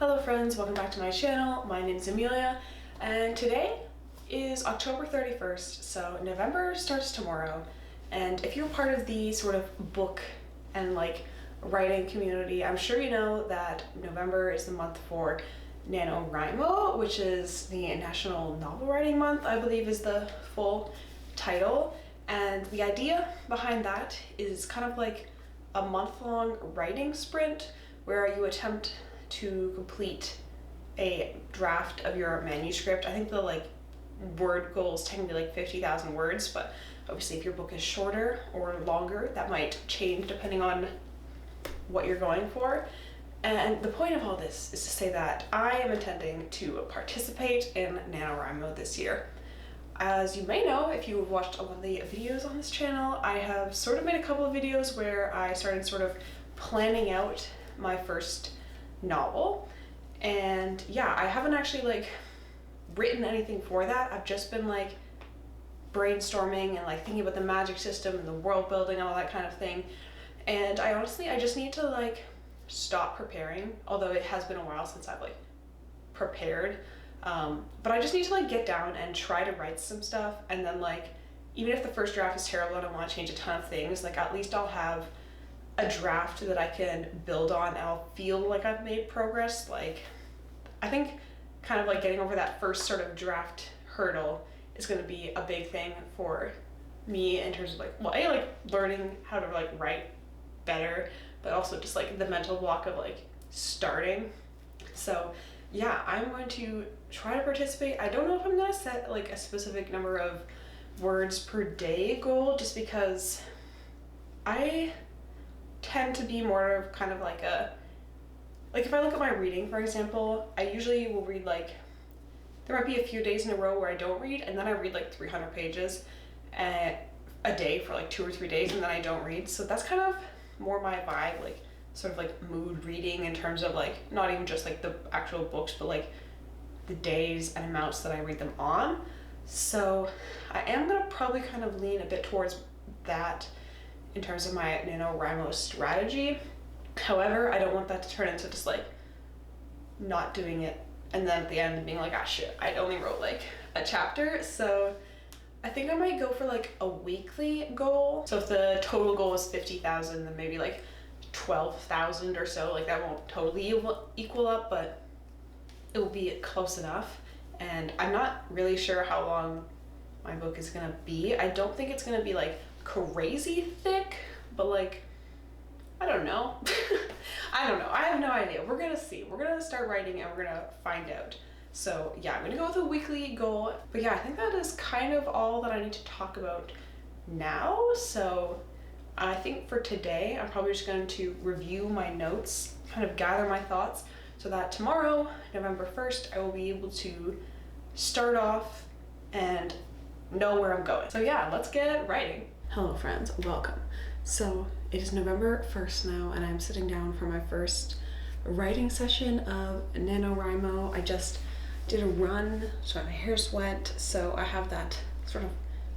Hello friends, welcome back to my channel. My name is Amelia and today is October 31st, so November starts tomorrow. And if you're part of the sort of book and writing community, I'm sure you know that November is the month for NaNoWRIMO, which is the National Novel Writing Month, I believe is the full title. And the idea behind that is kind of like a month-long writing sprint where you attempt to complete a draft of your manuscript. I think the word goal is technically 50,000 words, but obviously if your book is shorter or longer, that might change depending on what you're going for. And the point of all this is to say that I am intending to participate in NaNoWRIMO this year. As you may know, if you have watched a lot of the videos on this channel, I have sort of made a couple of videos where I started sort of planning out my first novel. And yeah, I haven't actually written anything for that. I've just been brainstorming and thinking about the magic system and the world building and all that kind of thing. And I just need to stop preparing, although it has been a while since I've prepared. But I just need to get down and try to write some stuff, and then even if the first draft is terrible and I want to change a ton of things, at least I'll have a draft that I can build on and I'll feel like I've made progress. I think kind of getting over that first sort of draft hurdle is going to be a big thing for me in terms of learning how to write better, but also just the mental block of starting. So yeah, I'm going to try to participate. I don't know if I'm going to set a specific number of words per day goal, just because I tend to be more of kind of if I look at my reading, for example, I usually will read there might be a few days in a row where I don't read, and then I read 300 pages a day for 2 or 3 days, and then I don't read. So that's kind of more my vibe, sort of mood reading in terms of not even just the actual books, but the days and amounts that I read them on. So I am gonna probably kind of lean a bit towards that in terms of my NaNoWRIMO strategy. However, I don't want that to turn into just not doing it and then at the end being ah shit, I only wrote a chapter. So I think I might go for a weekly goal. So if the total goal is 50,000, then maybe 12,000 or so. That won't totally equal up, but it will be close enough. And I'm not really sure how long my book is gonna be. I don't think it's gonna be crazy thick, but I don't know. I don't know. I have no idea. We're gonna see. We're gonna start writing and we're gonna find out. So yeah, I'm gonna go with a weekly goal. But yeah, I think that is kind of all that I need to talk about now. So I think for today, I'm probably just going to review my notes, kind of gather my thoughts, so that tomorrow, November 1st, I will be able to start off and know where I'm going. So yeah, let's get writing. Hello friends, welcome. So it is November 1st now, and I'm sitting down for my first writing session of NaNoWRIMO. I just did a run, so my hair's wet, so I have that sort of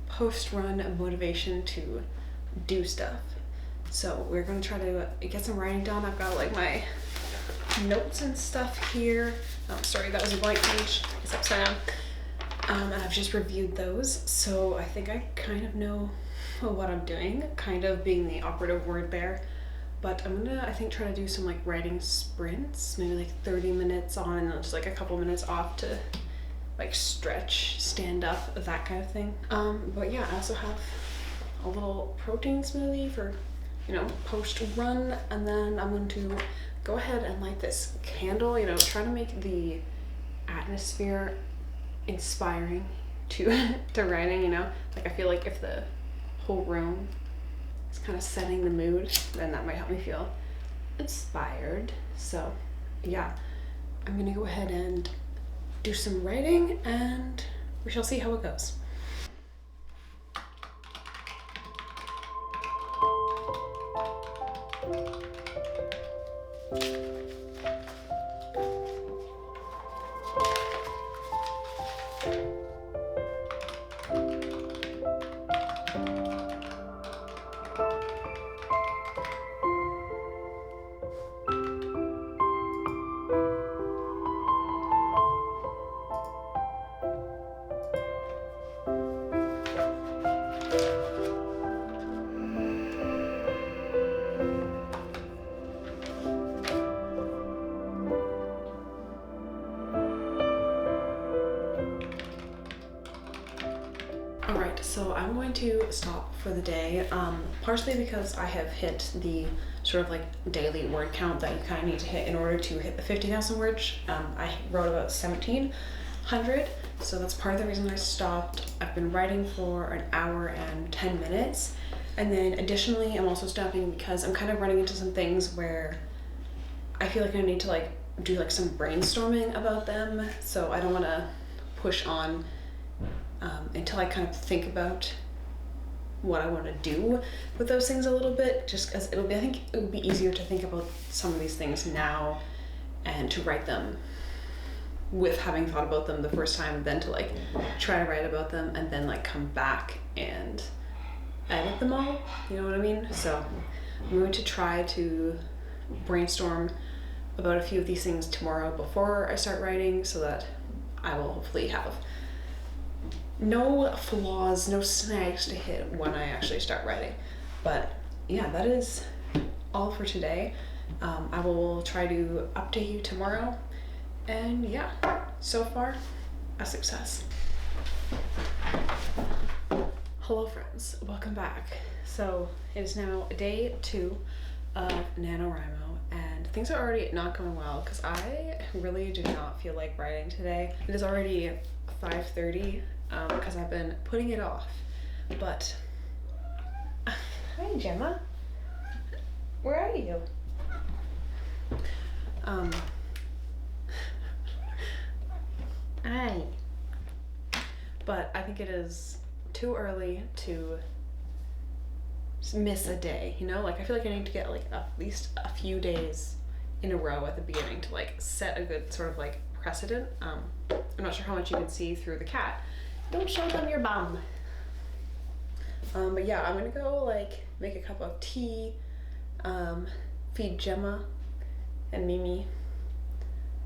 post-run motivation to do stuff. So we're gonna try to get some writing done. I've got my notes and stuff here. Oh, sorry, that was a blank page. It's upside down. And I've just reviewed those, so I think I kind of know what I'm doing, kind of being the operative word there. But I'm gonna, I think, try to do some writing sprints, maybe 30 minutes on and then just a couple minutes off to stretch, stand up, that kind of thing. But yeah, I also have a little protein smoothie for, post run, and then I'm going to go ahead and light this candle, try to make the atmosphere inspiring to writing, I feel if the whole room is kind of setting the mood, then that might help me feel inspired. So yeah, I'm gonna go ahead and do some writing and we shall see how it goes. So I'm going to stop for the day, partially because I have hit the sort of like daily word count that you kind of need to hit in order to hit the 50,000 words. I wrote about 1,700, so that's part of the reason I stopped. I've been writing for an hour and 10 minutes, and then additionally I'm also stopping because I'm kind of running into some things where I feel like I need to like do like some brainstorming about them, so I don't want to push on until I kind of think about what I want to do with those things a little bit, just because I think it would be easier to think about some of these things now and to write them with having thought about them the first time than to like try to write about them and then like come back and edit them all, you know what I mean? So I'm going to try to brainstorm about a few of these things tomorrow before I start writing so that I will hopefully have no flaws, no snags to hit when I actually start writing. But yeah, that is all for today. I will try to update you tomorrow. And yeah, so far, a success. Hello friends, welcome back. So it is now day 2 of NaNoWRIMO, and things are already not going well because I really do not feel like writing today. It is already 5:30 because I've been putting it off. But hi Gemma, where are you? Hi. But I think it is too early to miss a day, you know? Like I feel like I need to get like at least a few days in a row at the beginning to like set a good sort of like precedent. I'm not sure how much you can see through the cat. Don't show them your bum. But yeah, I'm gonna go like make a cup of tea, feed Gemma and Mimi,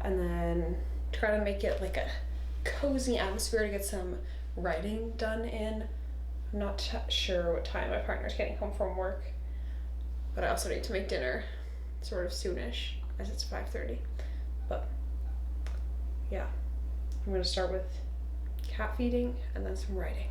and then try to make it like a cozy atmosphere to get some writing done in. I'm not sure what time my partner's getting home from work, but I also need to make dinner sort of soonish as it's 5:30. But yeah, I'm gonna start with cat feeding and then some writing.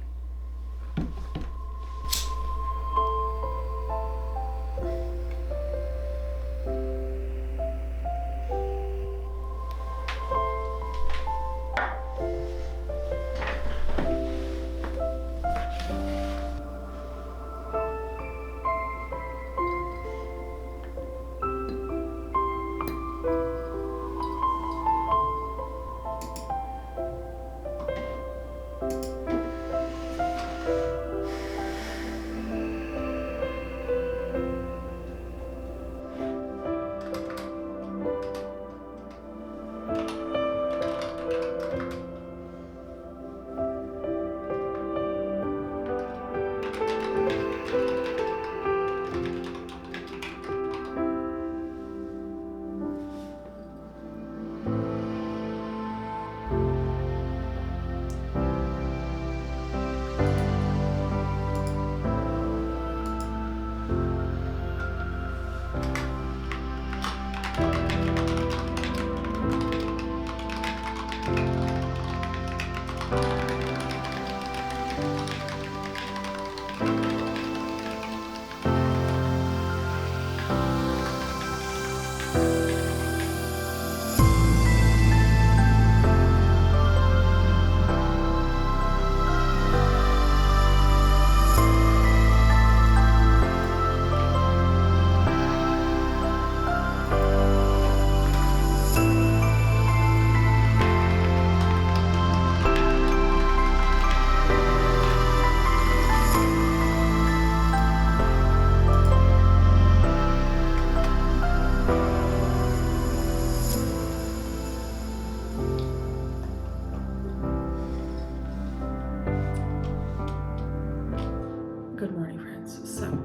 Good morning, friends. So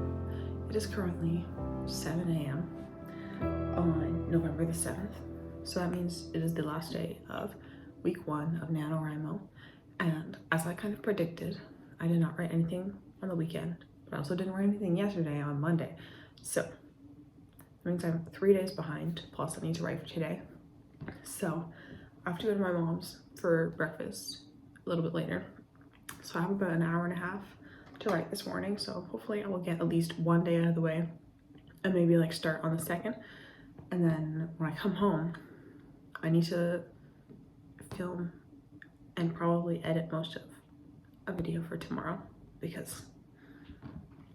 it is currently 7 a.m. on November the 7th. So that means it is the last day of week 1 of NaNoWRIMO. And as I kind of predicted, I did not write anything on the weekend, but I also didn't write anything yesterday on Monday. So that means I'm 3 days behind, plus I need to write for today. So I have to go to my mom's for breakfast a little bit later. So I have about an hour and a half to write this morning, so hopefully I will get at least one day out of the way and maybe like start on the 2nd. And then when I come home, I need to film and probably edit most of a video for tomorrow because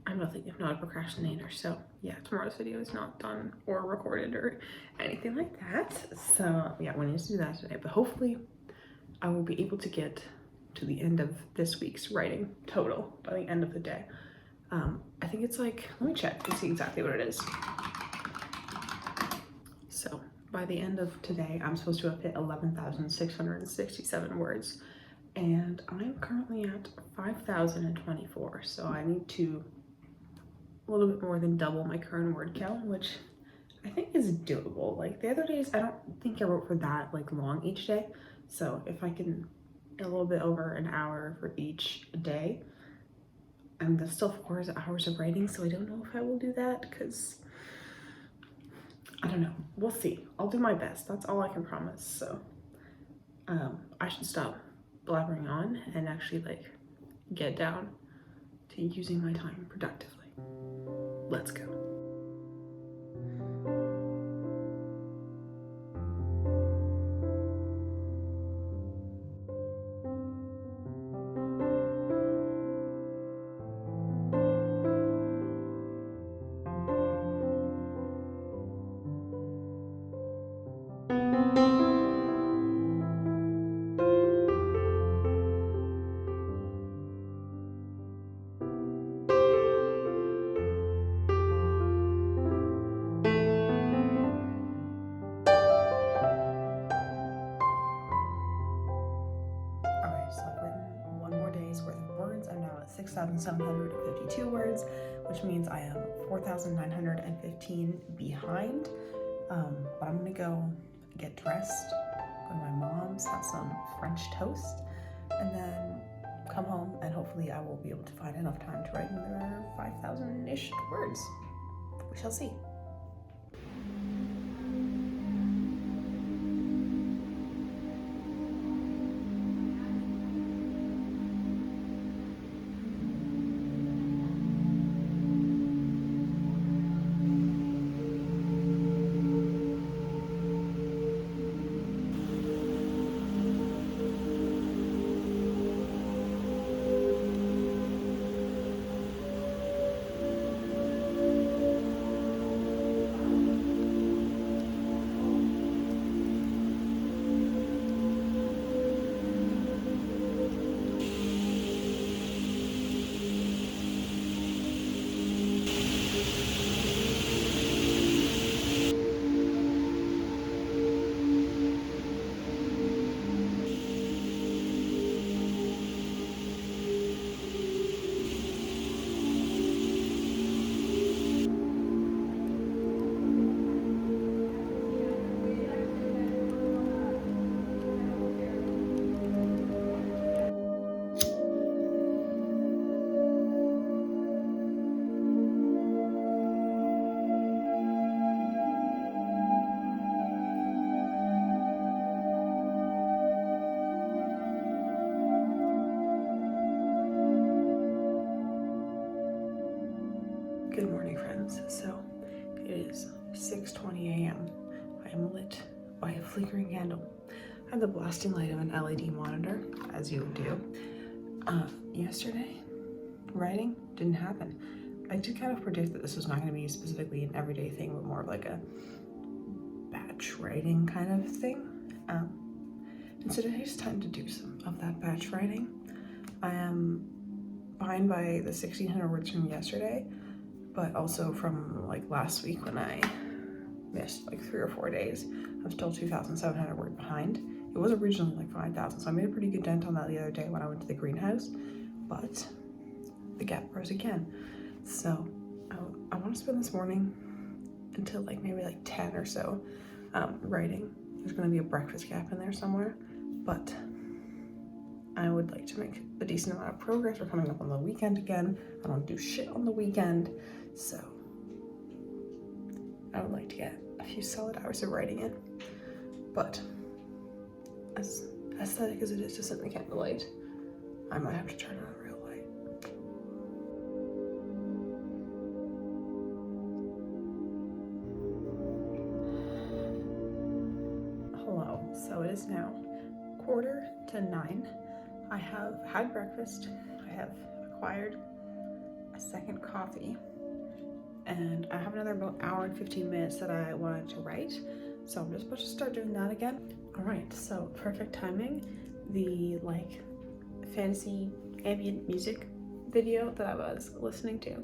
I'm nothing if not a procrastinator. So yeah, tomorrow's video is not done or recorded or anything like that. So yeah, we need to do that today, but hopefully I will be able to get to the end of this week's writing total by the end of the day. I think it's like, let me check and see exactly what it is. So by the end of today, I'm supposed to have hit 11,667 words, and I'm currently at 5,024. So I need to a little bit more than double my current word count, which I think is doable. Like the other days, I don't think I wrote for that like long each day. So if I can a little bit over an hour for each day, and that's still 4 hours of writing, so I don't know if I will do that because I don't know. We'll see. I'll do my best. That's all I can promise. So I should stop blabbering on and actually like get down to using my time productively. Let's go. So I've written one more day's worth of words. I'm now at 6,752 words, which means I am 4,915 behind. But I'm gonna go get dressed, go to my mom's, have some French toast, and then come home, and hopefully I will be able to find enough time to write another 5,000-ish words. We shall see. Good morning, friends. So it is 6:20 a.m. I am lit by a flickering candle and the blasting light of an LED monitor, as you would do. Yesterday, writing didn't happen. I did kind of predict that this was not going to be specifically an everyday thing, but more of like a batch writing kind of thing. And so today's time to do some of that batch writing. I am behind by the 1,600 words from yesterday, but also from like last week when I missed like 3 or 4 days. I'm still 2,700 words behind. It was originally like 5,000, so I made a pretty good dent on that the other day when I went to the greenhouse, but the gap grows again. So I want to spend this morning until like maybe like 10 or so writing. There's going to be a breakfast gap in there somewhere, but I would like to make a decent amount of progress. We're coming up on the weekend again. I don't do shit on the weekend, so I would like to get a few solid hours of writing in. But as aesthetic as it is to sit in the candlelight, I might have to turn on a real light. is now 8:45. I have had breakfast. I have acquired a second coffee, and I have another about hour and 15 minutes that I wanted to write. So I'm just about to start doing that again. All right, so perfect timing. The fantasy ambient music video that I was listening to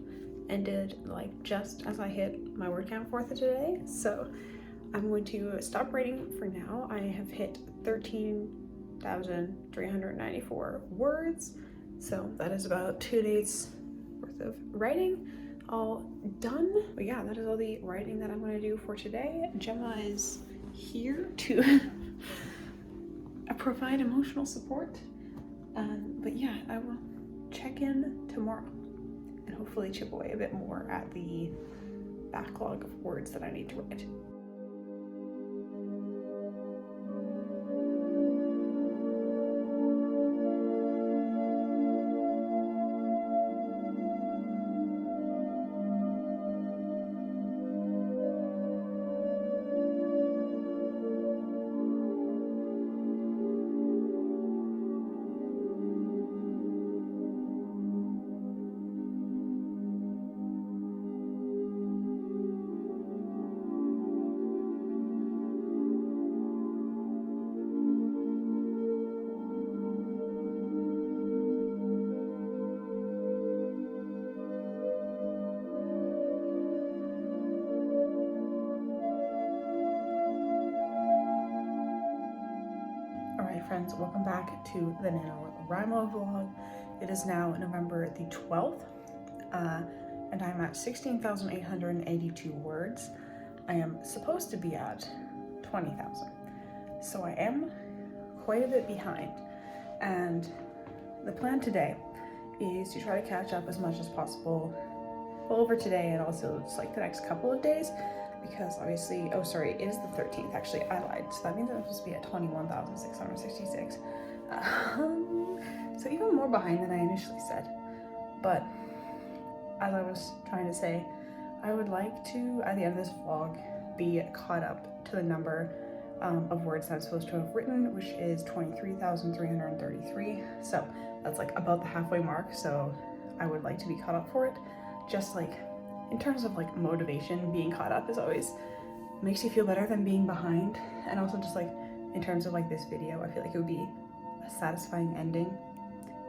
ended just as I hit my word count for today. So I'm going to stop writing for now. I have hit 13,394 words. So that is about 2 days worth of writing all done. But yeah, that is all the writing that I'm going to do for today. Gemma is here to provide emotional support. But yeah, I will check in tomorrow and hopefully chip away a bit more at the backlog of words that I need to write. Friends, welcome back to the NaNoWRIMO vlog. It is now November the 12th, and I'm at 16,882 words. I am supposed to be at 20,000, so I am quite a bit behind. And the plan today is to try to catch up as much as possible over today and also just the next couple of days. Because obviously, oh sorry, it is the 13th, actually, I lied. So that means I'm supposed to be at 21,666. So even more behind than I initially said. But as I was trying to say, I would like to, at the end of this vlog, be caught up to the number of words that I'm supposed to have written, which is 23,333. So that's about the halfway mark. So I would like to be caught up for it. Just in terms of motivation, being caught up is always makes you feel better than being behind. And also just in terms of this video, I feel it would be a satisfying ending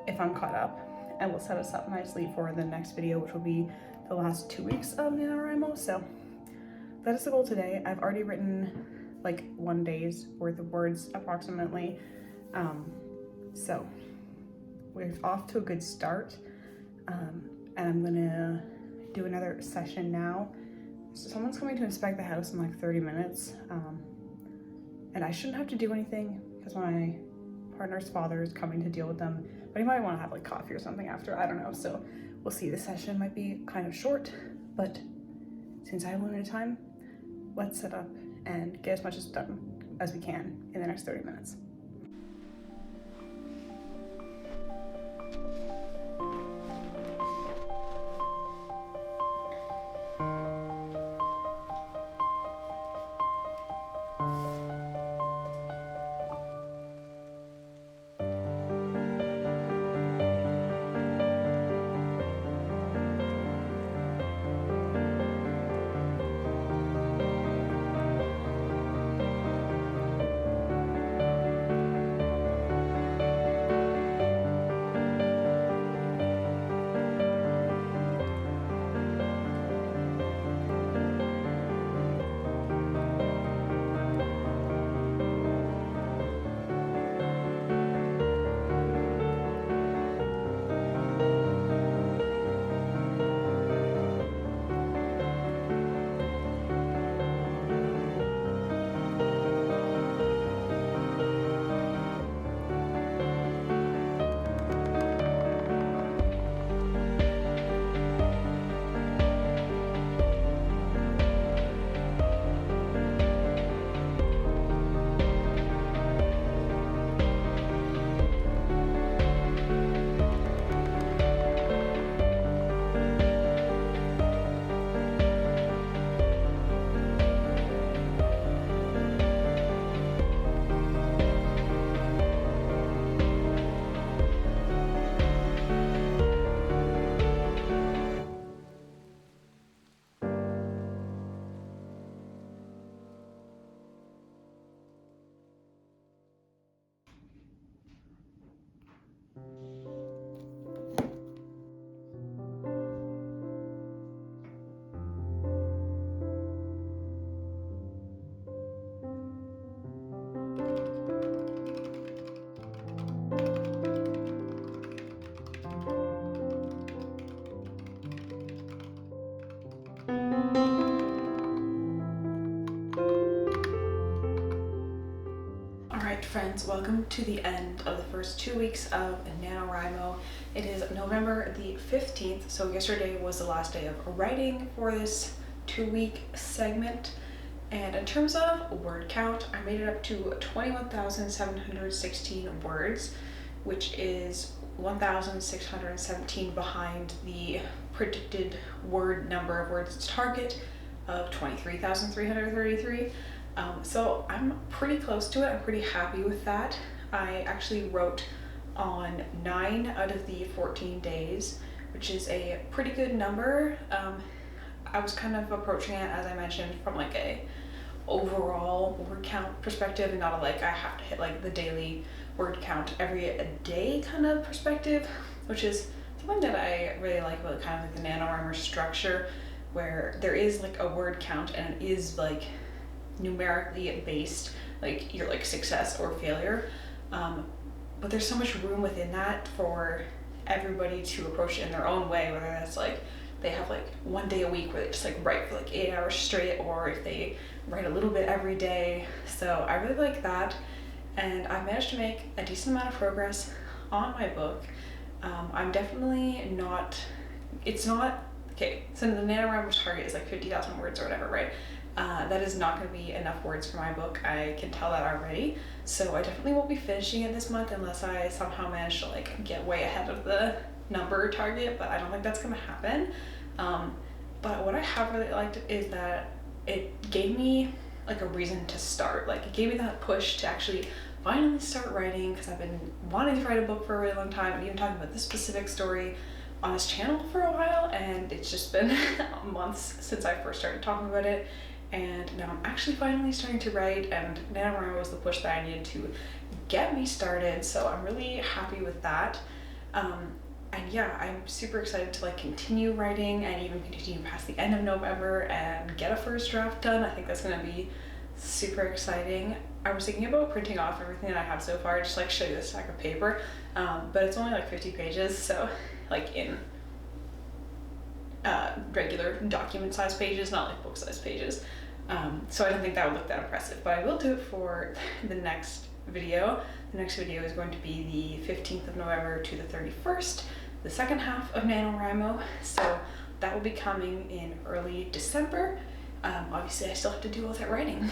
if I'm caught up, and will set us up nicely for the next video, which will be the last 2 weeks of NaNoWRIMO. So that is the goal today. I've already written 1 day's worth of words approximately. So we're off to a good start. And I'm gonna do another session now. So someone's coming to inspect the house in 30 minutes. And I shouldn't have to do anything because my partner's father is coming to deal with them, but he might want to have coffee or something after, I don't know. So we'll see. The session might be kind of short, but since I have limited time, let's set up and get as much as done as we can in the next 30 minutes. Alright friends, welcome to the end of the first 2 weeks of NaNoWriMo. It is November the 15th, so yesterday was the last day of writing for this 2-week segment. And in terms of word count, I made it up to 21,716 words, which is 1,617 behind the predicted word number of words target of 23,333. So I'm pretty close to it. I'm pretty happy with that. I actually wrote on 9 out of the 14 days, which is a pretty good number. I was kind of approaching it, as I mentioned, from like a overall word count perspective and not a like I have to hit like the daily word count every day kind of perspective, which is something that I really like about kind of like the NaNoWriMo structure, where there is like a word count and it is like numerically based, like your like success or failure, but there's so much room within that for everybody to approach it in their own way, whether that's like they have like 1 day a week where they just like write for like 8 hours straight, or if they write a little bit every day. So I really like that, and I managed to make a decent amount of progress on my book. I'm definitely not, it's not, okay, so the NaNoWriMo target is like 50,000 words or whatever, right? That is not going to be enough words for my book. I can tell that already. So I definitely won't be finishing it this month unless I somehow manage to like get way ahead of the number target, but I don't think that's going to happen. But what I have really liked is that it gave me like a reason to start. Like it gave me that push to actually finally start writing, because I've been wanting to write a book for a really long time, and even talking about this specific story on this channel for a while, and it's just been months since I first started talking about it. And now I'm actually finally starting to write, and NaNoWriMo was the push that I needed to get me started, so I'm really happy with that. And yeah, I'm super excited to like continue writing and even continue past the end of November and get a first draft done. I think that's gonna be super exciting. I was thinking about printing off everything that I have so far, just like show you this stack of paper, but it's only like 50 pages, so like in regular document size pages, not like book size pages. So I don't think that would look that impressive, but I will do it for the next video. The next video is going to be the 15th of November to the 31st, the second half of NaNoWriMo. So that will be coming in early December. Obviously I still have to do all that writing.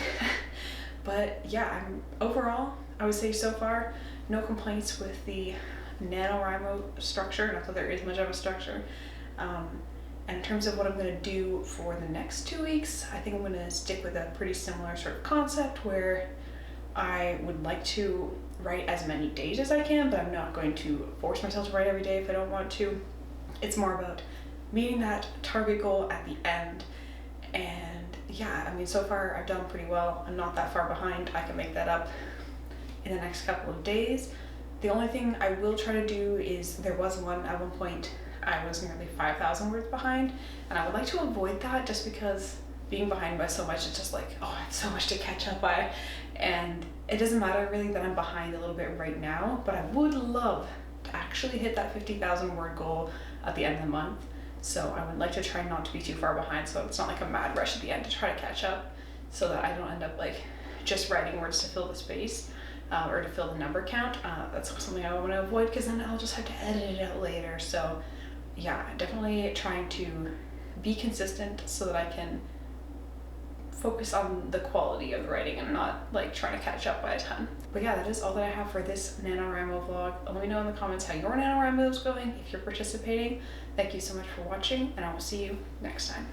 But yeah, overall, I would say so far, no complaints with the NaNoWriMo structure, not that there is much of a structure. And in terms of what I'm going to do for the next 2 weeks, I think I'm going to stick with a pretty similar sort of concept where I would like to write as many days as I can, but I'm not going to force myself to write every day if I don't want to. It's more about meeting that target goal at the end. And yeah, I mean, so far I've done pretty well. I'm not that far behind. I can make that up in the next couple of days. The only thing I will try to do is, there was at one point I was nearly 5,000 words behind, and I would like to avoid that, just because being behind by so much, it's just like, oh, I have so much to catch up by. And it doesn't matter really that I'm behind a little bit right now, but I would love to actually hit that 50,000 word goal at the end of the month. So I would like to try not to be too far behind, so it's not like a mad rush at the end to try to catch up, so that I don't end up like just writing words to fill the space, or to fill the number count. That's something I want to avoid, because then I'll just have to edit it out later. So yeah, definitely trying to be consistent so that I can focus on the quality of the writing and not like trying to catch up by a ton. But yeah, that is all that I have for this NaNoWriMo vlog. Let me know in the comments how your NaNoWriMo is going, if you're participating. Thank you so much for watching, and I will see you next time.